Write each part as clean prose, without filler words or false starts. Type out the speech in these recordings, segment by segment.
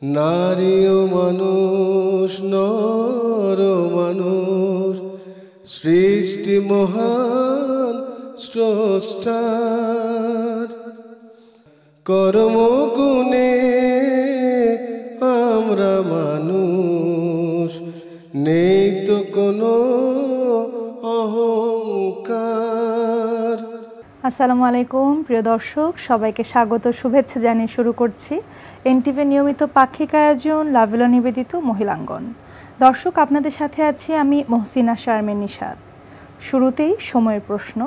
নারী ও মানুষ, নর ও মানুষ, সৃষ্টি মহান স্রষ্টার। কর্মগুণে আমরা মানুষ, নেই তো কোনো অহংকার। আসসালামু আলাইকুম প্রিয় দর্শক, সবাইকে স্বাগত শুভেচ্ছা জানিয়ে শুরু করছি এনটিভির নিয়মিত পাক্ষিক আয়োজন লাভেলা নিবেদিত মহিলাঙ্গন। দর্শক, আপনাদের সাথে আছি আমি মহসিনা শারমিন নিশাদ। শুরুতেই সময়ের প্রশ্ন,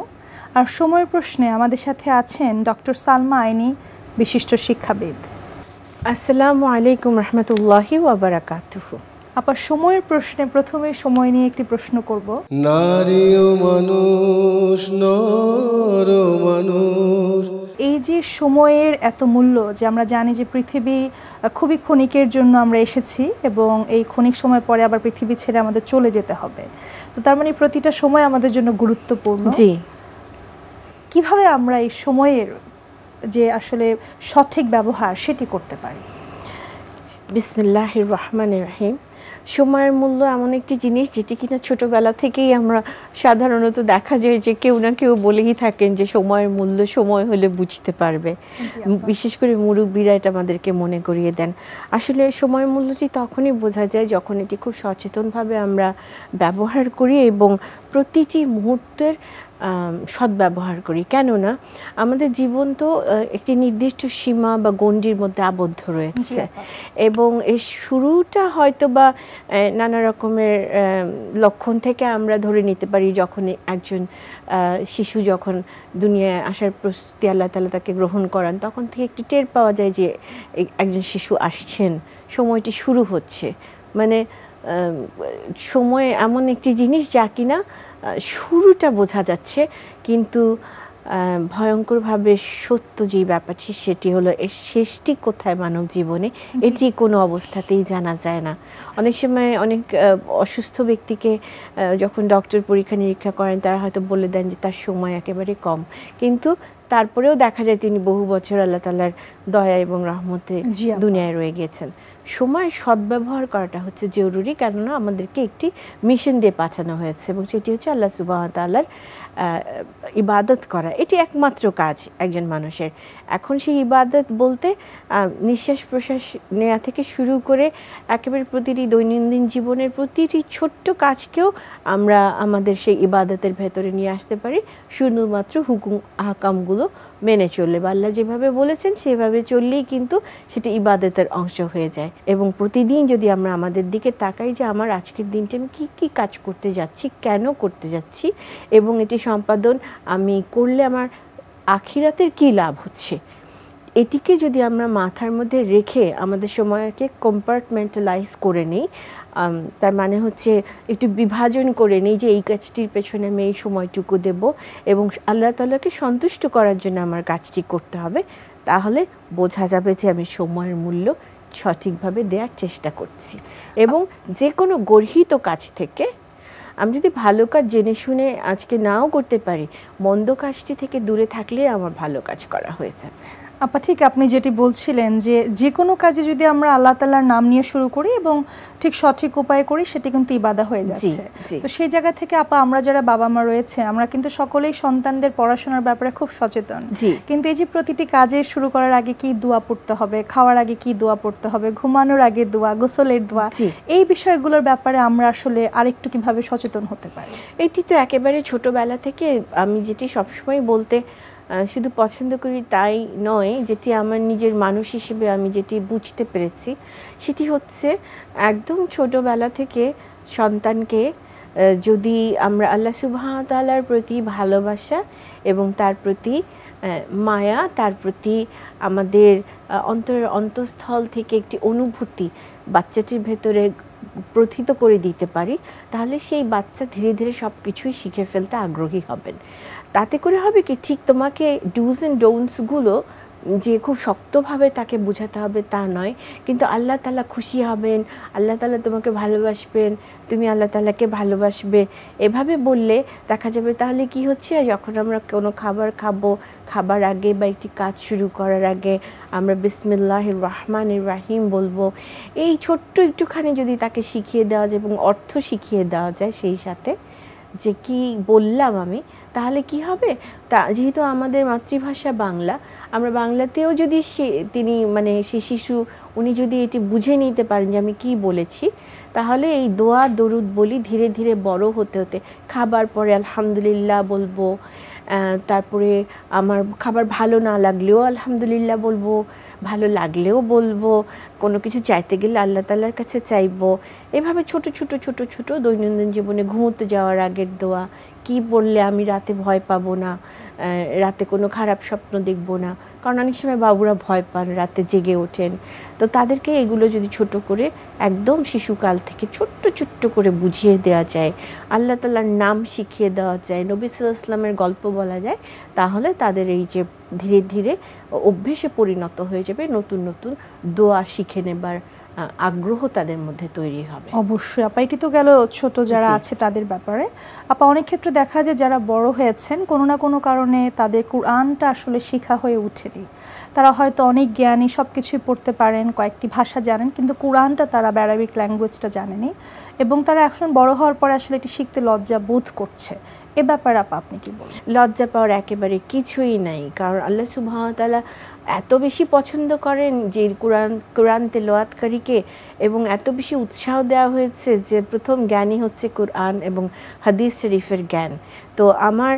আর সময়ের প্রশ্নে আমাদের সাথে আছেন ডক্টর সালমা আইনি, বিশিষ্ট শিক্ষাবিদ। আসসালামু আলাইকুম রহমতুল্লাহি ওয়া বারাকাতুহু। আবার সময়ের প্রশ্নে প্রথমে সময় নিয়ে একটি প্রশ্ন করব। নারী ও মানুষ, নর ও মানুষ, এই যে সময়ের এত মূল্য, যে আমরা জানি যে পৃথিবী খুবই ক্ষণিকের জন্য আমরা এসেছি এবং এই ক্ষণিক সময় পরে আবার পৃথিবী ছেড়ে আমাদের চলে যেতে হবে, তো তার মানে প্রতিটা সময় আমাদের জন্য গুরুত্বপূর্ণ। জি, কিভাবে আমরা এই সময়ের যে আসলে সঠিক ব্যবহার সেটি করতে পারি? বিসমিল্লাহির রহমানির রহিম। সময়ের মূল্য এমন একটি জিনিস যেটি কিনা ছোটবেলা থেকেই আমরা সাধারণত দেখা যায় যে কেউ না কেউ বলেই থাকেন যে সময়ের মূল্য সময় হলে বুঝতে পারবে। বিশেষ করে মুরব্বীরা এটা আমাদেরকে মনে করিয়ে দেন। আসলে সময়ের মূল্যটি তখনই বোঝা যায় যখন এটি খুব সচেতনভাবে আমরা ব্যবহার করি এবং প্রতিটি মুহূর্তের সদ্ব্যবহার করি। কেননা আমাদের জীবন তো একটি নির্দিষ্ট সীমা বা গণ্ডির মধ্যে আবদ্ধ রয়েছে এবং এর শুরুটা হয়তো বা নানা রকমের লক্ষণ থেকে আমরা ধরে নিতে পারি। যখন একজন শিশু যখন দুনিয়ায় আসার প্রস্তুতি আল্লাহ তাআলা তাকে গ্রহণ করান, তখন থেকে একটু টের পাওয়া যায় যে একজন শিশু আসছেন, সময়টি শুরু হচ্ছে। মানে সময় এমন একটি জিনিস যা কিনা শুরুটা বোঝা যাচ্ছে, কিন্তু ভয়ঙ্করভাবে সত্য যে ব্যাপারটি সেটি হলো এর শেষটি কোথায় মানব জীবনে, এটি কোনো অবস্থাতেই জানা যায় না। অনেক সময় অনেক অসুস্থ ব্যক্তিকে যখন ডক্টর পরীক্ষা নিরীক্ষা করেন, তারা হয়তো বলে দেন যে তার সময় একেবারে কম, কিন্তু তারপরেও দেখা যায় তিনি বহু বছর আল্লাহ তাআলার দয়া এবং রহমতে দুনিয়ায় রয়ে গিয়েছেন। সময় সদ্ব্যবহার করাটা হচ্ছে জরুরি, কেননা আমাদেরকে একটি মিশন দিয়ে পাঠানো হয়েছে এবং সেটি হচ্ছে আল্লাহ সুবহানাহু ওয়া তাআলার ইবাদত করা। এটি একমাত্র কাজ একজন মানুষের। এখন সেই ইবাদত বলতে নিঃশ্বাস প্রশ্বাস নেওয়া থেকে শুরু করে একেবারে প্রতিটি দৈনন্দিন জীবনের প্রতিটি ছোট্ট কাজকেও আমরা আমাদের সেই ইবাদতের ভেতরে নিয়ে আসতে পারি, শুধুমাত্র হুকুম আহকামগুলো মেনে চললে বা আল্লাহ যেভাবে বলেছেন সেভাবে চললেই কিন্তু সেটি ইবাদতের অংশ হয়ে যায়। এবং প্রতিদিন যদি আমরা আমাদের দিকে তাকাই যে আমার আজকের দিনটি আমি কী কী কাজ করতে যাচ্ছি, কেন করতে যাচ্ছি এবং এটি সম্পাদন আমি করলে আমার আখিরাতের কী লাভ হচ্ছে, এটিকে যদি আমরা মাথার মধ্যে রেখে আমাদের সময়কে কম্পার্টমেন্টালাইজ করে নিই, তার মানে হচ্ছে একটু বিভাজন করে নিই যে এই কাজটির পেছনে আমি এই সময়টুকু দেব এবং আল্লাহ তাআলাকে সন্তুষ্ট করার জন্য আমার কাজটি করতে হবে, তাহলে বোঝা যাবে যে আমি সময়ের মূল্য সঠিকভাবে দেওয়ার চেষ্টা করছি। এবং যে কোনো গর্হিত কাজ থেকে আমি যদি ভালো কাজ জেনে শুনে আজকে নাও করতে পারি, মন্দ কাজটি থেকে দূরে থাকলে আমার ভালো কাজ করা হয়েছে। আপা, ঠিক আপনি যেটি বলছিলেন যে যে কোনো কাজে যদি আমরা আল্লাহ তাআলার নাম নিয়ে শুরু করি এবং ঠিক সঠিক উপায়ে করি, সেটি কিন্তু ইবাদা হয়ে যাচ্ছে। তো সেই জায়গা থেকে আপা, আমরা যারা বাবা মা রয়েছে, আমরা কিন্তু সকলেই সন্তানদের পড়াশোনার ব্যাপারে খুব সচেতন। কিন্তু এই যে প্রতিটি কাজে শুরু করার আগে কি দোয়া পড়তে হবে, খাওয়ার আগে কি দোয়া পড়তে হবে, ঘুমানোর আগে দোয়া, গোসলের দোয়া, এই বিষয়গুলোর ব্যাপারে আমরা আসলে আরেকটু কিভাবে সচেতন হতে পারি? এটি তো একেবারে ছোটবেলা থেকে আমি যেটি সবসময় বলতে শুধু পছন্দ করি তাই নয়, যেটি আমার নিজের মানুষ হিসেবে আমি যেটি বুঝতে পেরেছি সেটি হচ্ছে একদম ছোটবেলা থেকে সন্তানকে যদি আমরা আল্লাহ সুবহানাহু ওয়া তাআলার প্রতি ভালোবাসা এবং তার প্রতি মায়া, তার প্রতি আমাদের অন্তরের অন্তঃস্থল থেকে একটি অনুভূতি বাচ্চাটির ভেতরে প্রথিত করে দিতে পারি, তাহলে সেই বাচ্চা ধীরে ধীরে সব কিছুই শিখে ফেলতে আগ্রহী হবেন। তাতে করে হবে কি, ঠিক তোমাকে ডুজ অ্যান্ড ডোন্টসগুলো যে খুব শক্তভাবে তাকে বোঝাতে হবে তা নয়, কিন্তু আল্লাহ তাআলা খুশি হবেন, আল্লাহ তাআলা তোমাকে ভালোবাসবেন, তুমি আল্লাহ তাআলাকে ভালোবাসবে, এভাবে বললে দেখা যাবে তাহলে কি হচ্ছে, যখন আমরা কোনো খাবার খাবো, খাবার আগে বা একটি কাজ শুরু করার আগে আমরা বিসমিল্লাহির রহমানির রাহিম বলবো। এই ছোট্ট একটুখানি যদি তাকে শিখিয়ে দেওয়া যায় এবং অর্থ শিখিয়ে দেওয়া যায় সেই সাথে যে কি বললাম আমি, তাহলে কি হবে, তা যেহেতু আমাদের মাতৃভাষা বাংলা, আমরা বাংলাতেও যদি তিনি মানে সে শিশু উনি যদি এটি বুঝে নিতে পারেন যে আমি কি বলেছি, তাহলে এই দোয়া দরুদ বলি ধীরে ধীরে বড় হতে হতে খাবার পরে আলহামদুলিল্লাহ বলবো, তারপরে আমার খাবার ভালো না লাগলেও আলহামদুলিল্লাহ বলবো, ভালো লাগলেও বলবো, কোনো কিছু চাইতে গেলে আল্লাহ তাআলার কাছে চাইবো। এভাবে ছোট ছোট ছোট ছোট দৈনন্দিন জীবনে ঘুমোতে যাওয়ার আগের দোয়া, কি বললে আমি রাতে ভয় পাবো না, রাতে কোনো খারাপ স্বপ্ন দেখবো না, কারণ অনেক সময় বাবুরা ভয় পান, রাতে জেগে ওঠেন। তো তাদেরকে এগুলো যদি ছোট করে একদম শিশুকাল থেকে ছোট্ট ছোট্ট করে বুঝিয়ে দেওয়া যায়, আল্লাহ তাআলার নাম শিখিয়ে দেওয়া যায়, নবী সাল্লাল্লাহু আলাইহি ওয়াসাল্লামের গল্প বলা যায়, তাহলে তাদের এই যে ধীরে ধীরে অভ্যেসে পরিণত হয়ে যাবে, নতুন নতুন দোয়া শিখে নেবার আগ্রহ তাদের মধ্যে তৈরি হবে। অবশ্যই আপা, এটি তো গেল ছোট যারা আছে তাদের ব্যাপারে। আপা অনেক ক্ষেত্রে দেখা যায় যারা বড় হয়েছেন কোনো না কোনো কারণে তাদের কোরআনটা আসলে শেখা হয়ে ওঠেনি, তারা হয়তো অনেক জ্ঞানী, সব কিছুই পড়তে পারেন, কয়েকটি ভাষা জানেন, কিন্তু কোরআনটা তারা অ্যারাবিক ল্যাঙ্গুয়েজটা জানেনি এবং তারা এখন বড় হওয়ার পরে আসলে এটি শিখতে লজ্জা বোধ করছে। এ ব্যাপারে আপা আপনি কি বলেন? লজ্জা পাওয়ার একেবারে কিছুই নাই, কারণ আল্লাহ সুবহানাহু ওয়া তাআলা এত বেশি পছন্দ করেন যে কোরআন তেলাওয়াতকারীকে, এবং এত বেশি উৎসাহ দেওয়া হয়েছে যে প্রথম জ্ঞানই হচ্ছে কোরআন এবং হাদিস শরীফের জ্ঞান। তো আমার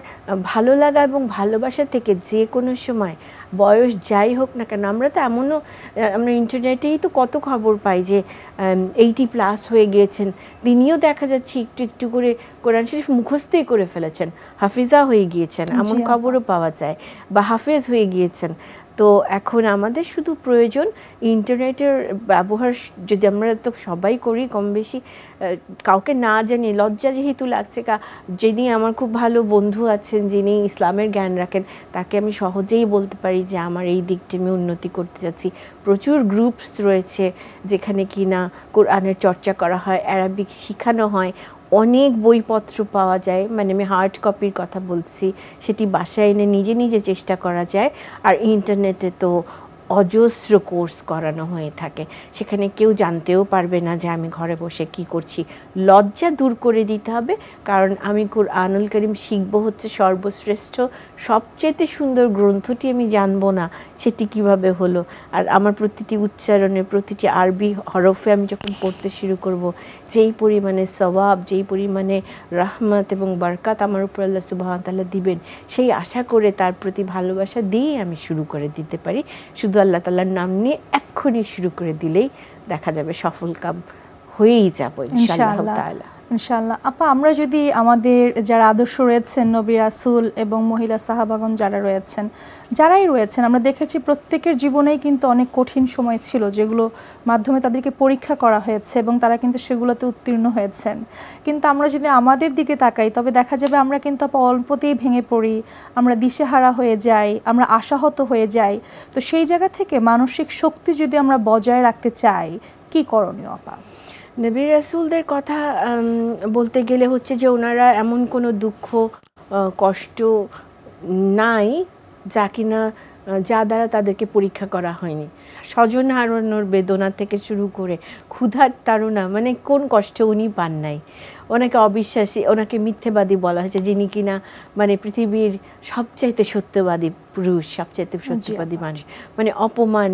ভালো লাগা এবং ভালোবাসা থেকে যে কোনো সময় বয়স যাই হোক না কেন, আমরা তো এমনও, আমরা ইন্টারনেটেই তো কত খবর পাই যে 80+ হয়ে গিয়েছেন, তিনিও দেখা যাচ্ছে একটু একটু করে কোরআন শরীফ মুখস্থই করে ফেলেছেন, হাফিজা হয়ে গিয়েছেন, এমন খবরও পাওয়া যায়, বা হাফেজ হয়ে গিয়েছেন। তো এখন আমাদের শুধু প্রয়োজন ইন্টারনেটের ব্যবহার, যদি আমরা তো সবাই করি কম বেশি, কাউকে না জানি লজ্জা যেহেতু লাগছে, যিনি আমার খুব ভালো বন্ধু আছেন যিনি ইসলামের জ্ঞান রাখেন, তাকে আমি সহজেই বলতে পারি যে আমার এই দিকটি আমি উন্নতি করতে যাচ্ছি। প্রচুর গ্রুপস রয়েছে যেখানে কিনা কোরআনের চর্চা করা হয়, অ্যারাবিক শেখানো হয়, অনেক বইপত্র পাওয়া যায়, মানে আমি হার্ড কপির কথা বলছি, সেটি বাসায় এনে নিজে নিজে চেষ্টা করা যায়। আর ইন্টারনেটে তো অজস্র কোর্স করানো হয়ে থাকে, সেখানে কেউ জানতেও পারবে না যে আমি ঘরে বসে কি করছি। লজ্জা দূর করে দিতে হবে, কারণ আমি কুরআনুল কারীম শিখবো হচ্ছে সর্বশ্রেষ্ঠ সবচেয়ে সুন্দর গ্রন্থটি আমি জানবো না সেটি কিভাবে হলো। আর আমার প্রতিটি উচ্চারণে, প্রতিটি আরবি হরফে আমি যখন পড়তে শুরু করব, যেই পরিমাণে সওয়াব, যেই পরিমাণে রহমত এবং বরকত আমার উপর আল্লাহ সুবহানাহু ওয়া তাআলা দিবেন, সেই আশা করে তার প্রতি ভালোবাসা দিয়ে আমি শুরু করে দিতে পারি। শুধু আল্লাহ তাআলার নাম নিয়ে এক্ষুনি শুরু করে দিলেই দেখা যাবে সফল কাম হয়েই যাবো ইনশাআল্লাহ তাআলা। ইনশাআল্লাহ। আপা আমরা যদি আমাদের যারা আদর্শ রয়েছেন, নবী রাসূল এবং মহিলা সাহাবাগণ যারা যারাই রয়েছেন, আমরা দেখেছি প্রত্যেকের জীবনেই কিন্তু অনেক কঠিন সময় ছিল যেগুলো মাধ্যমে তাদেরকে পরীক্ষা করা হয়েছে এবং তারা কিন্তু সেগুলোতে উত্তীর্ণ হয়েছেন। কিন্তু আমরা যদি আমাদের দিকে তাকাই তবে দেখা যাবে আমরা কিন্তু অল্পতেই ভেঙে পড়ি, আমরা দিশেহারা হয়ে যাই, আমরা আশাহত হয়ে যাই। তো সেই জায়গা থেকে মানসিক শক্তি যদি আমরা বজায় রাখতে চাই, কি করণীয় আপা? নবী রাসূলদের কথা বলতে গেলে হচ্ছে যে ওনারা এমন কোনো দুঃখ কষ্ট নাই যা দ্বারা তাদেরকে পরীক্ষা করা হয়নি। স্বজন হারানোর বেদনা থেকে শুরু করে ক্ষুধার তাড়না, মানে কোন কষ্ট উনি পান নাই। ওনাকে অবিশ্বাসী, ওনাকে মিথ্যেবাদী বলা হয়েছে, যিনি কিনা মানে পৃথিবীর সবচাইতে সত্যবাদী পুরুষ, সবচাইতে সত্যবাদী মানুষ, মানে অপমান,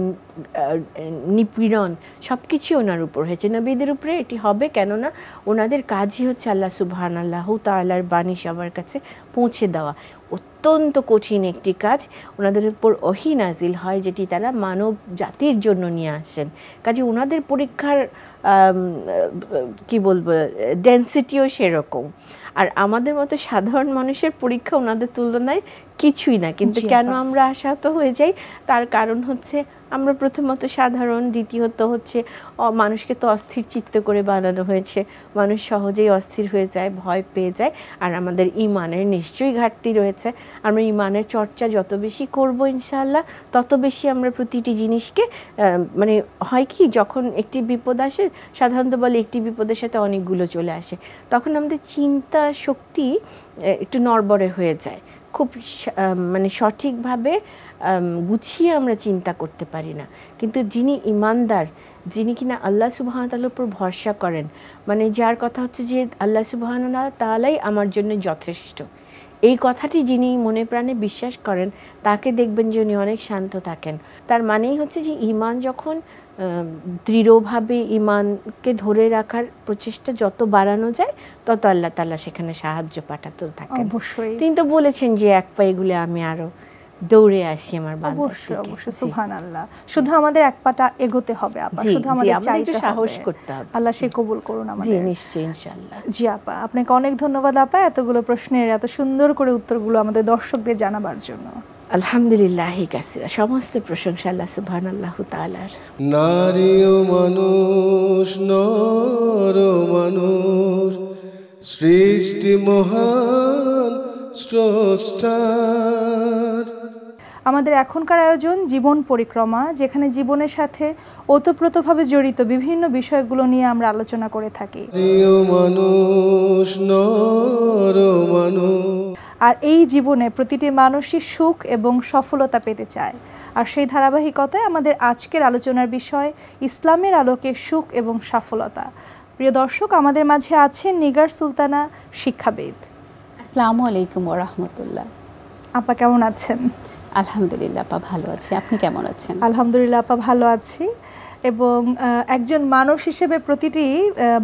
নিপীড়ন সব কিছু ওনার উপর হয়েছে, নবীদের উপরে এটি হবে। কেননা ওনাদের কাজই হচ্ছে আল্লাহ সুবহানাল্লাহু তাআলার বাণী সবার কাছে পৌঁছে দেওয়া। অত্যন্ত কঠিন একটি কাজ, ওনাদের উপর ওহী নাজিল হয় যেটি তারা মানব জাতির জন্য নিয়ে আসেন। কাজে ওনাদের পরীক্ষার কি বলবো ডেন্সিটিও সেরকম। আর আমাদের মতো সাধারণ মানুষের পরীক্ষা ওনাদের তুলনায় কিছুই না। কিন্তু কেন আমরা আশাহত হয়ে যাই, তার কারণ হচ্ছে আমরা প্রথমত সাধারণ, দ্বিতীয়ত হচ্ছে মানুষকে তো অস্থির চিত্ত করে বানানো হয়েছে, মানুষ সহজেই অস্থির হয়ে যায়, ভয় পেয়ে যায়। আর আমাদের ইমানের নিশ্চয়ই ঘাটতি রয়েছে। আমরা ইমানের চর্চা যত বেশি করব ইনশাআল্লাহ, তত বেশি আমরা প্রতিটি জিনিসকে মানে হয় কি, যখন একটি বিপদ আসে, সাধারণত বলে একটি বিপদের সাথে অনেকগুলো চলে আসে, তখন আমাদের চিন্তা শক্তি একটু নড়বড়ে হয়ে যায়, খুব মানে সঠিকভাবে গুছিয়ে আমরা চিন্তা করতে পারি না। কিন্তু যিনি ইমানদার, যিনি কিনা আল্লাহ সুবহানাহু ওয়া তাআলার উপর ভরসা করেন, মানে যার কথা হচ্ছে যে আল্লাহ সুবহানাহু ওয়া তাআলাই আমার জন্য যথেষ্ট, এই কথাটি যিনি মনে প্রাণে বিশ্বাস করেন, তাকে দেখবেন যে উনি অনেক শান্ত থাকেন। তার মানেই হচ্ছে যে ইমান যখন দৃঢ়ভাবে ইমানকে ধরে রাখার প্রচেষ্টা যত বাড়ানো যায়, তত আল্লাহ তাআলা সেখানে সাহায্য পাঠাতে থাকেন। অবশ্যই তিনি তো বলেছেন যে এক পায়ে গুলে আমি আরো দৌড়ে আসি আমার বান্দার দিকে। অবশ্যই অবশ্যই, সুবহানাল্লাহ। শুধু আমাদের এক পাটা এগোতে হবে আপা, শুধু আমাদের একটু সাহস করতে হবে। আল্লাহ সে কবুল করুন আমাদের। জি নিশ্চয়ই, ইনশাআল্লাহ। জি আপা, আপনাকে অনেক ধন্যবাদ আপা, এতগুলো প্রশ্নের এত সুন্দর করে উত্তরগুলো আমাদের দর্শকদের জানাবার জন্য। আলহামদুলিল্লাহ কাসিরা, সমস্ত প্রশংসা আল্লাহ সুবহানাল্লাহু তাআলার। নারী ও মানুষ, নর ও মানুষ, সৃষ্টি মহান স্রষ্টার। আমাদের এখনকার আয়োজন জীবন পরিক্রমা, যেখানে জীবনের সাথে ওতপ্রোতভাবে জড়িত বিভিন্ন বিষয়গুলো নিয়ে আমরা আলোচনা করে থাকি। নারী ও মানুষ, নর ও মানুষ, আর এই জীবনে প্রতিটি মানুষই সুখ এবং সফলতা পেতে চায়। আর সেই ধারাবাহিকতায় আমাদের আজকের আলোচনার বিষয় ইসলামের আলোকে সুখ এবং সফলতা। প্রিয় দর্শক, আমাদের মাঝে আছেন নিগার সুলতানা, শিক্ষাবিদ। আসসালামু আলাইকুম ওয়া রাহমাতুল্লাহ। আপা কেমন আছেন? আলহামদুলিল্লাহ আপা ভালো আছি, আপনি কেমন আছেন? আলহামদুলিল্লাহ আপা ভালো আছি। এবং একজন মানুষ হিসেবে প্রতিটি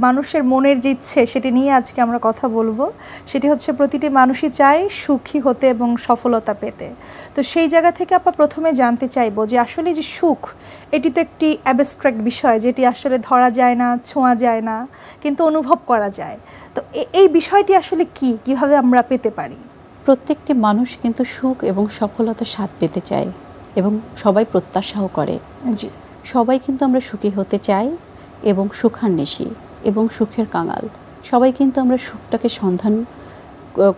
মানুষের মনের যে ইচ্ছে সেটি নিয়ে আজকে আমরা কথা বলবো। সেটি হচ্ছে প্রতিটি মানুষই চায় সুখী হতে এবং সফলতা পেতে। তো সেই জায়গা থেকে আপা প্রথমে জানতে চাইবো যে আসলে যে সুখ, এটি তো একটি অ্যাবস্ট্রাক্ট বিষয়, যেটি আসলে ধরা যায় না, ছোঁয়া যায় না, কিন্তু অনুভব করা যায়। তো এই বিষয়টি আসলে কি, কিভাবে আমরা পেতে পারি? প্রত্যেকটি মানুষ কিন্তু সুখ এবং সফলতার স্বাদ পেতে চায় এবং সবাই প্রত্যাশাও করে। জি, সবাই কিন্তু আমরা সুখী হতে চাই এবং সুখান্বেষী এবং সুখের কাঙাল। সবাই কিন্তু আমরা সুখটাকে সন্ধান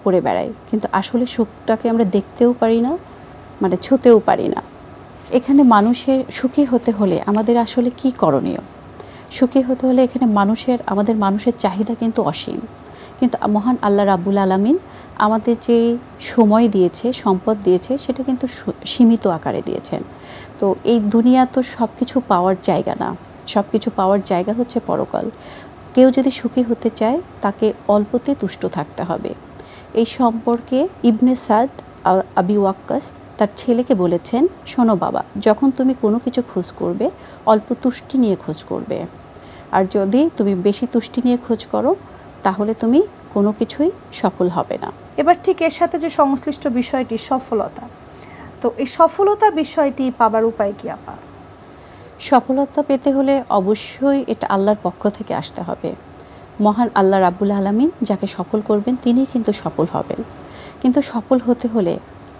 করে বেড়াই, কিন্তু আসলে সুখটাকে আমরা দেখতেও পারি না, মানে ছুঁতেও পারি না। এখানে মানুষের সুখী হতে হলে আমাদের আসলে কি করণীয়? সুখী হতে হলে এখানে আমাদের মানুষের চাহিদা কিন্তু অসীম, কিন্তু মহান আল্লাহ রাব্বুল আলামিন আমাদের যে সময় দিয়েছে, সম্পদ দিয়েছে, সেটা কিন্তু সীমিত আকারে দিয়েছেন। তো এই দুনিয়া তো সব কিছু পাওয়ার জায়গা না, সব কিছু পাওয়ার জায়গা হচ্ছে পরকাল। কেউ যদি সুখী হতে চায় তাকে অল্পতে তুষ্ট থাকতে হবে। এই সম্পর্কে ইবনে সাদ আবি ওয়াক্কাস তার ছেলেকে বলেছেন, শোনো বাবা, যখন তুমি কোনো কিছু খোঁজ করবে অল্প তুষ্টি নিয়ে খোঁজ করবে, আর যদি তুমি বেশি তুষ্টি নিয়ে খোঁজ করো তাহলে তুমি কোনো কিছুই সফল হবে না। এবার ঠিক এর সাথে যে সংশ্লিষ্ট বিষয়টি সফলতা, তো এই সফলতা বিষয়টি পাবার উপায় কি আপা? সফলতা পেতে হলে অবশ্যই এটা আল্লাহর পক্ষ থেকে আসতে হবে। মহান আল্লাহ রাব্বুল আলামিন যাকে সফল করবেন তিনিই কিন্তু সফল হবেন। কিন্তু সফল হতে হলে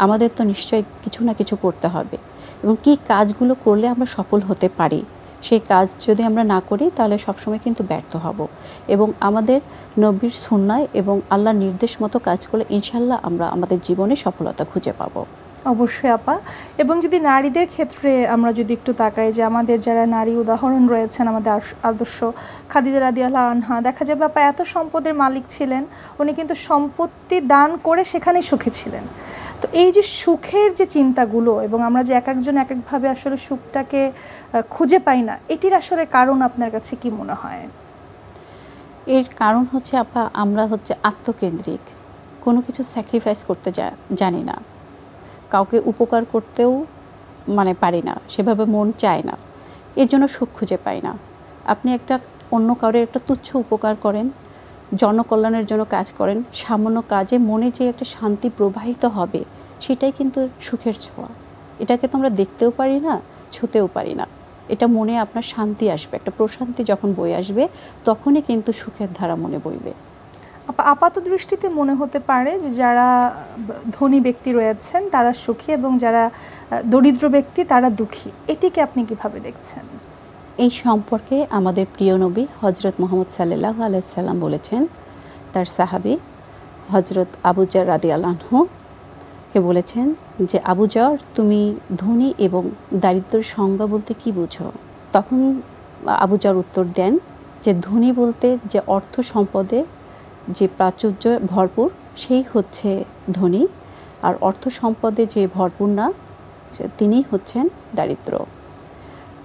আমাদের তো নিশ্চয়ই কিছু না কিছু করতে হবে, এবং কি কাজগুলো করলে আমরা সফল হতে পারি, সেই কাজ যদি আমরা না করি তাহলে সবসময় কিন্তু ব্যর্থ হব। এবং আমাদের নবীর সুন্নাহ এবং আল্লাহর নির্দেশ মতো কাজ করলে ইনশাল্লাহ আমরা আমাদের জীবনে সফলতা খুঁজে পাবো। অবশ্যই আপা। এবং যদি নারীদের ক্ষেত্রে আমরা যদি একটু তাকাই, যে আমাদের যারা নারী উদাহরণ রয়েছেন, আমাদের আদর্শ খাদিজা রাদিয়াল্লাহু আনহা, দেখা যাবে আপা এত সম্পদের মালিক ছিলেন, উনি কিন্তু সম্পত্তি দান করে সেখানেই সুখী ছিলেন। তো এই যে সুখের যে চিন্তাগুলো, এবং আমরা যে এক একজন এক একভাবে আসলে সুখটাকে খুঁজে পাই না, এটির আসলে কারণ আপনার কাছে কি মনে হয়? এর কারণ হচ্ছে আপা, আমরা হচ্ছে আত্মকেন্দ্রিক, কোনো কিছু স্যাক্রিফাইস করতে জানি না, কাউকে উপকার করতেও মানে পারি না, সেভাবে মন চায় না, এর জন্য সুখ খুঁজে পাই না। আপনি অন্য কারোর একটা তুচ্ছ উপকার করেন, জনকল্যাণের জন্য কাজ করেন, সামান্য কাজে মনে যে একটা শান্তি প্রবাহিত হবে, সেটাই কিন্তু সুখের ছোঁয়া। এটাকে তো আমরা দেখতেও পারি না, ছুঁতেও পারি না। এটা মনে আপনার শান্তি আসবে, একটা প্রশান্তি যখন বয়ে আসবে, তখনই কিন্তু সুখের ধারা মনে বইবে। আপাত দৃষ্টিতে মনে হতে পারে যে যারা ধনী ব্যক্তি রয়েছেন তারা সুখী এবং যারা দরিদ্র ব্যক্তি তারা দুঃখী, এটিকে আপনি কিভাবে দেখছেন? এই সম্পর্কে আমাদের প্রিয় নবী হজরত মুহাম্মদ সাল্লাল্লাহু আলাইহি সাল্লাম বলেছেন, তার সাহাবী হজরত আবু যর রাদিয়াল্লাহু আনহু কে বলেছেন যে, আবু যর, তুমি ধনী এবং দারিদ্র্যের সংজ্ঞা বলতে কি বুঝো? তখন আবু যর উত্তর দেন যে, ধনী বলতে যে অর্থ সম্পদে যে প্রাচুর্য ভরপুর সেই হচ্ছে ধনী, আর অর্থ সম্পদে যে ভরপুর না তিনিই হচ্ছেন দারিদ্র।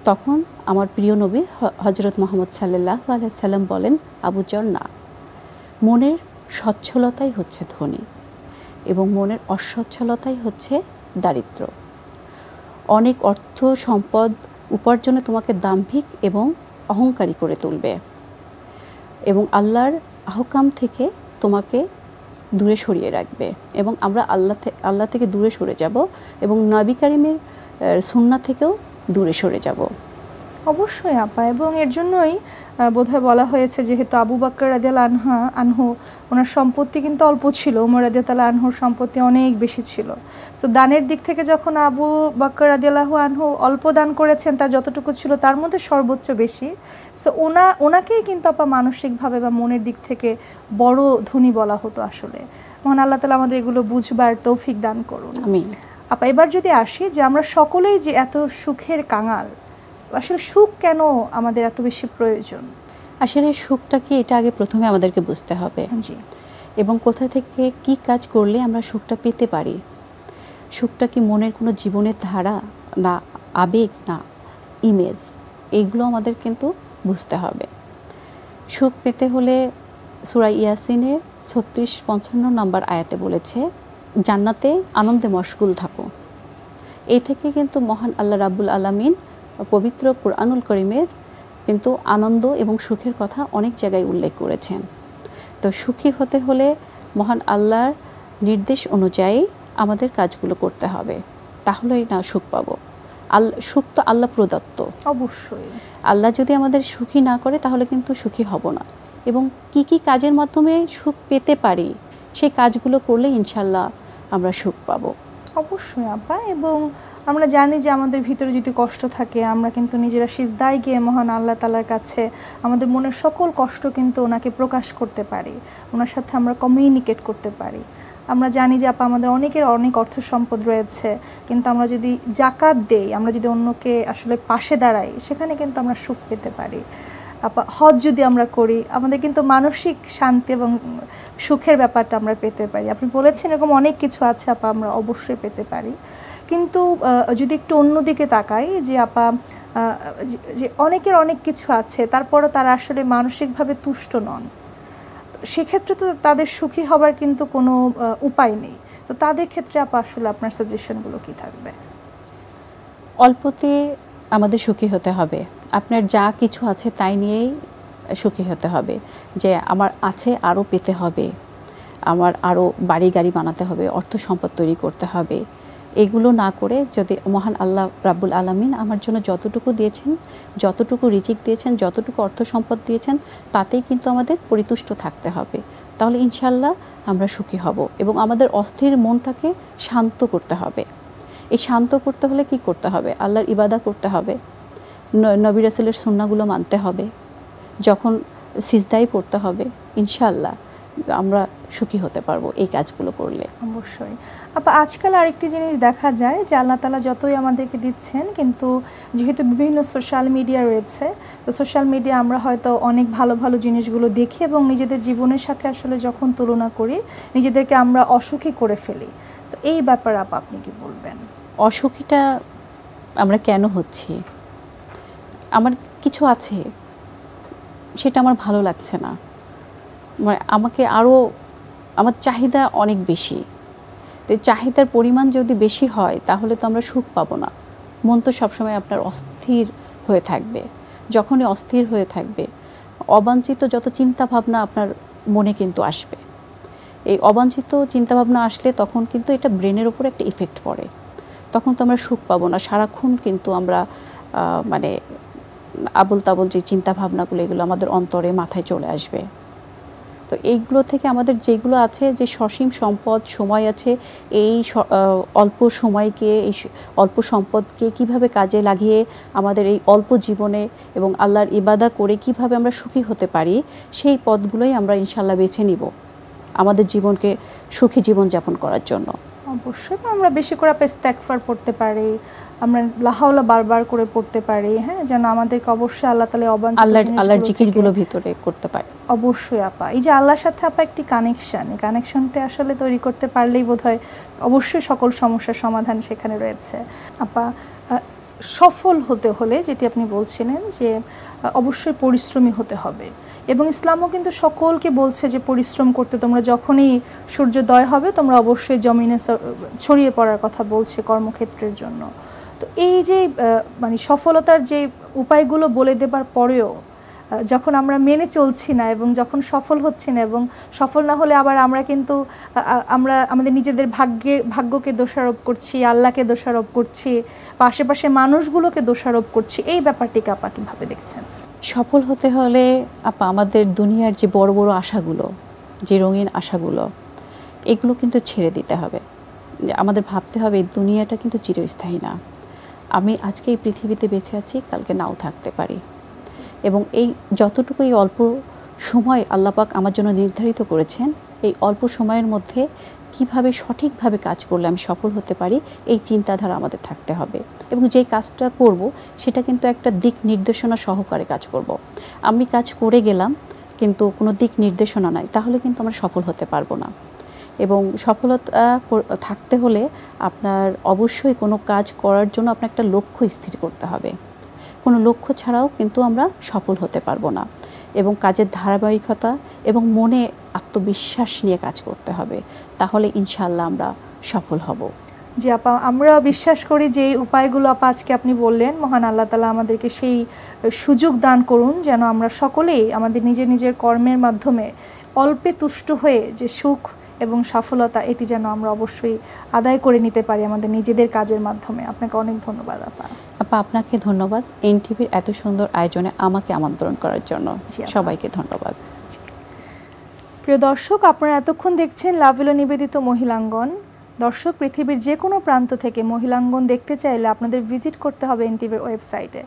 তখন আমার প্রিয় নবী হজরত মুহাম্মদ সাল্লাল্লাহু আলাইহি সাল্লাম বলেন, আবু যর, না, মনের সচ্ছলতাই হচ্ছে ধনী এবং মনের অসচ্ছলতাই হচ্ছে দারিদ্র। অনেক অর্থ সম্পদ উপার্জনে তোমাকে দাম্ভিক এবং অহংকারী করে তুলবে এবং আল্লাহর আহকাম থেকে তোমাকে দূরে সরিয়ে রাখবে এবং আমরা আল্লাহ থেকে দূরে সরে যাব এবং নবী কারিমের সুন্নাহ থেকেও দূরে সরে যাব। অবশ্যই আপা, এবং এর জন্যই বোধহয় বলা হয়েছে, যেহেতু আবু বকর রাদিয়াল্লাহু আনহু ওনার সম্পত্তি কিন্তু অল্প ছিল, ওমর রাদিয়াল্লাহু আনহুর সম্পত্তি অনেক বেশি ছিল। সো দানের দিক থেকে যখন আবু বকর রাদিয়াল্লাহু আনহু অল্প দান করেছেন, তার যতটুকু ছিল তার মধ্যে সর্বোচ্চ বেশি। সো ওনাকেই কিন্তু আপা মানসিকভাবে বা মনের দিক থেকে বড় ধনী বলা হতো আসলে। মহান আল্লাহ তাআলা আমাদের এগুলো বুঝবার তৌফিক দান করুন। আমিন। আপা, এবার যদি আসি যে আমরা সকলেই যে এত সুখের কাঙাল, আসলে সুখ কেন আমাদের এত বেশি প্রয়োজন? আসলে সুখটা কি, এটা আগে প্রথমে আমাদেরকে বুঝতে হবে। জি। এবং কোথা থেকে কি কাজ করলে আমরা সুখটা পেতে পারি। সুখটা কি মনের কোনো জীবনের ধারা, না আবেগ, না ইমেজ, এইগুলো আমাদের কিন্তু বুঝতে হবে। সুখ পেতে হলে সূরা ইয়াসিনের 36-55 নম্বর আয়াতে বলেছে, জান্নাতে আনন্দে মশগুল থাকো। এই থেকে কিন্তু মহান আল্লাহ রাব্বুল আলামিন পবিত্র কুরআনুল কারীমের কিন্তু আনন্দ এবং সুখের কথা অনেক জায়গায় উল্লেখ করেছেন। তো সুখী হতে হলে মহান আল্লাহর নির্দেশ অনুযায়ী আমাদের কাজগুলো করতে হবে, তাহলেই না সুখ পাবো। সুখ তো আল্লাহ প্রদত্ত। অবশ্যই আল্লাহ যদি আমাদের সুখী না করে তাহলে কিন্তু সুখী হব না। এবং কি কি কাজের মাধ্যমে সুখ পেতে পারি সেই কাজগুলো করলে ইনশাল্লাহ আমরা সুখ পাবো। অবশ্যই আপা, এবং আমরা জানি যে আমাদের ভিতরে যদি কষ্ট থাকে, আমরা কিন্তু নিজেরা সিজদায় গিয়ে মহান আল্লাহ তাআলার কাছে আমাদের মনের সকল কষ্ট কিন্তু ওনাকে প্রকাশ করতে পারি, ওনার সাথে আমরা কমিউনিকেট করতে পারি। আমরা জানি যে আপা আমাদের অনেকের অনেক অর্থ সম্পদ রয়েছে, কিন্তু আমরা যদি জাকাত দেই, আমরা যদি অন্যকে আসলে পাশে দাঁড়াই, সেখানে কিন্তু আমরা সুখ পেতে পারি। আপা, হজ যদি আমরা করি, আমাদের কিন্তু মানসিক শান্তি এবং সুখের ব্যাপারটা আমরা পেতে পারি। আপনি বলেছেন এরকম অনেক কিছু আছে আপা, আমরা অবশ্যই পেতে পারি। কিন্তু যদি একটু অন্যদিকে তাকাই, যে আপা যে অনেকের অনেক কিছু আছে, তারপরও তারা আসলে মানসিকভাবে তুষ্ট নন, সেক্ষেত্রে তো তাদের সুখী হবার কিন্তু কোনো উপায় নেই। তো তাদের ক্ষেত্রে আপা আসলে আপনার সাজেশনগুলো কি থাকবে? অল্পতে আমাদের সুখী হতে হবে। আপনার যা কিছু আছে তাই নিয়েই সুখী হতে হবে, যে আমার আছে আরও পেতে হবে, আমার আরও বাড়ি গাড়ি বানাতে হবে, অর্থ সম্পদ তৈরি করতে হবে। এগুলো না করে যদি মহান আল্লাহ রাব্বুল আলামিন আমার জন্য যতটুকু দিয়েছেন, যতটুকু রিজিক দিয়েছেন, যতটুকু অর্থ সম্পদ দিয়েছেন, তাতেই কিন্তু আমাদের পরিতুষ্ট থাকতে হবে। তাহলে ইনশাল্লাহ আমরা সুখী হব। এবং আমাদের অস্থির মনটাকে শান্ত করতে হবে। এই শান্ত করতে হলে কি করতে হবে? আল্লাহর ইবাদত করতে হবে, নবী রাসূলের সুন্নাহগুলো মানতে হবে, যখন সিজদায় পড়তে হবে। ইনশাআল্লাহ আমরা সুখী হতে পারবো এই কাজগুলো করলে। অবশ্যই আপা, আজকাল আরেকটি জিনিস দেখা যায় যে আল্লাহ তাআলা যতই আমাদেরকে দিচ্ছেন, কিন্তু যেহেতু বিভিন্ন সোশ্যাল মিডিয়া রয়েছে, তো সোশ্যাল মিডিয়া আমরা হয়তো অনেক ভালো ভালো জিনিসগুলো দেখি এবং নিজেদের জীবনের সাথে আসলে যখন তুলনা করি, নিজেদেরকে আমরা অসুখী করে ফেলি। তো এই ব্যাপারে আপা আপনি কি বলবেন? অসুখীটা আমরা কেন হচ্ছি? আমার কিছু আছে, সেটা আমার ভালো লাগছে না, মানে আমাকে আরও, আমার চাহিদা অনেক বেশি। তো চাহিদার পরিমাণ যদি বেশি হয় তাহলে তো আমরা সুখ পাবো না। মন তো সবসময় আপনার অস্থির হয়ে থাকবে। যখনই অস্থির হয়ে থাকবে, অবাঞ্ছিত যত চিন্তা ভাবনা আপনার মনে কিন্তু আসবে। এই অবাঞ্ছিত চিন্তাভাবনা আসলে তখন কিন্তু এটা ব্রেনের উপর একটা ইফেক্ট পড়ে, তখন তো আমরা সুখ পাবো না। সারাক্ষণ কিন্তু আমরা মানে আবল তাবল যে চিন্তা ভাবনাগুলো, এগুলো আমাদের অন্তরে মাথায় চলে আসবে। তো এইগুলো থেকে আমাদের যেগুলো আছে যে সসীম সম্পদ সময় আছে, এই অল্প সময়কে, এই অল্প সম্পদকে কিভাবে কাজে লাগিয়ে আমাদের এই অল্প জীবনে এবং আল্লাহর ইবাদা করে কিভাবে আমরা সুখী হতে পারি, সেই পথগুলোই আমরা ইনশাল্লাহ বেছে নিব আমাদের জীবনকে সুখী জীবনযাপন করার জন্য। অবশ্যই আমরা বেশি করে ইস্তেগফার পড়তে পারি, আমরা লাহাওলা বারবার করে পড়তে পারি, হ্যাঁ, যেন আমাদেরকে অবশ্যই আল্লাহ তাআলা অবাঞ্ছিত আল্লাহর জিকিরগুলো ভিতরে করতে পারি। অবশ্যই আপা, এই যে আল্লাহর সাথে আপা একটি কানেকশন, এই কানেকশনটা আসলে তৈরি করতে পারলেই বোধহয় অবশ্যই সকল সমস্যার সমাধান সেখানে রয়েছে। আপা, সফল হতে হলে যেটি আপনি বলছিলেন যে অবশ্যই পরিশ্রমী হতে হবে, এবং ইসলামও কিন্তু সকলকে বলছে যে পরিশ্রম করতে, তোমরা যখনই সূর্যোদয় হবে তোমরা অবশ্যই জমিনে ছড়িয়ে পড়ার কথা বলছে কর্মক্ষেত্রের জন্য। তো এই যে মানে সফলতার যে উপায়গুলো বলে দেবার পরেও যখন আমরা মেনে চলছি না এবং যখন সফল হচ্ছি না, এবং সফল না হলে আবার আমরা কিন্তু আমরা আমাদের নিজেদের ভাগ্যকে দোষারোপ করছি, আল্লাহকে দোষারোপ করছি, বা আশেপাশে মানুষগুলোকে দোষারোপ করছি, এই ব্যাপারটিকে আপা কীভাবে দেখছেন? সফল হতে হলে আপা আমাদের দুনিয়ার যে বড় বড় আশাগুলো, যে রঙিন আশাগুলো, এগুলো কিন্তু ছেড়ে দিতে হবে। আমাদের ভাবতে হবে এই দুনিয়াটা কিন্তু চিরস্থায়ী না। আমি আজকে এই পৃথিবীতে বেঁচে আছি, কালকে নাও থাকতে পারি, এবং এই যতটুকু এই অল্প সময় আল্লাহ পাক আমার জন্য নির্ধারিত করেছেন, এই অল্প সময়ের মধ্যে কিভাবে সঠিকভাবে কাজ করলে আমি সফল হতে পারি, এই চিন্তাধারা আমাদের থাকতে হবে। এবং যেই কাজটা করব সেটা কিন্তু একটা দিক নির্দেশনা সহকারে কাজ করব। আমি কাজ করে গেলাম কিন্তু কোনো দিক নির্দেশনা নাই, তাহলে কিন্তু আমরা সফল হতে পারবো না। এবং সফলতা থাকতে হলে আপনার অবশ্যই কোনো কাজ করার জন্য আপনার একটা লক্ষ্য স্থির করতে হবে। কোনো লক্ষ্য ছাড়াও কিন্তু আমরা সফল হতে পারবো না। এবং কাজের ধারাবাহিকতা এবং মনে আত্মবিশ্বাস নিয়ে কাজ করতে হবে, তাহলে ইনশাআল্লাহ আমরা সফল হব। জি আপা, আমরা বিশ্বাস করি যে এই উপায়গুলো আপা আজকে আপনি বললেন, মহান আল্লাহ তাআলা আমাদেরকে সেই সুযোগ দান করুন যেন আমরা সকলেই আমাদের নিজের নিজের কর্মের মাধ্যমে অল্পে তুষ্ট হয়ে যে সুখ এবং সফলতা, এটি যেন আমরা অবশ্যই আদায় করে নিতে পারি আমাদের নিজেদের কাজের মাধ্যমে। আপনাকে অনেক ধন্যবাদ আপা। আপা, আপনাকে ধন্যবাদ এনটিভির এত সুন্দর আয়োজনে আমাকে আমন্ত্রণ করার জন্য। সবাইকে ধন্যবাদ। প্রিয় দর্শক, আপনারা এতক্ষণ দেখছেন লাভেলো নিবেদিত মহিলাঙ্গন। দর্শক, পৃথিবীর যে কোনো প্রান্ত থেকে মহিলাঙ্গন দেখতে চাইলে আপনাদের ভিজিট করতে হবে এনটিভির ওয়েবসাইটে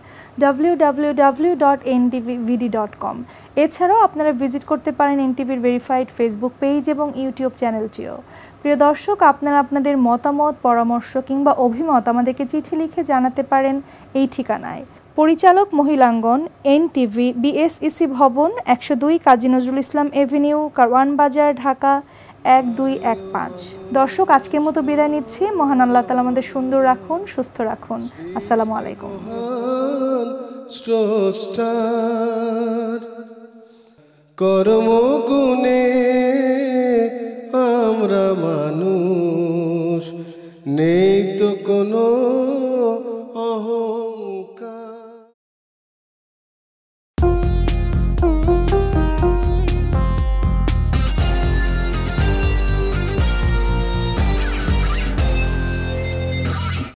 www.ntvvd.com। এছাড়াও আপনারা ভিজিট করতে পারেন এনটিভির ভেরিফাইড ফেসবুক পেজ এবং ইউটিউব চ্যানেলটিও। প্রিয় দর্শক, আপনারা আপনাদের মতামত, পরামর্শ কিংবা অভিমত আমাদেরকে চিঠি লিখে জানাতে পারেন এই ঠিকানায়। পরিচালক মহিলাঙ্গন, এনটিভি, বিএসইসি ভবন, 102 কাজী নজরুল ইসলাম এভিনিউ, কারওয়ান বাজার, ঢাকা 1215। দর্শক, আজকের মতো বিদায় নিচ্ছি। মহান আল্লাহ তাআলা আমাদের সুন্দর রাখুন, সুস্থ রাখুন। আসসালামু আলাইকুম। কর্মগুণে আমরা মানুষ, নেই তো কোনো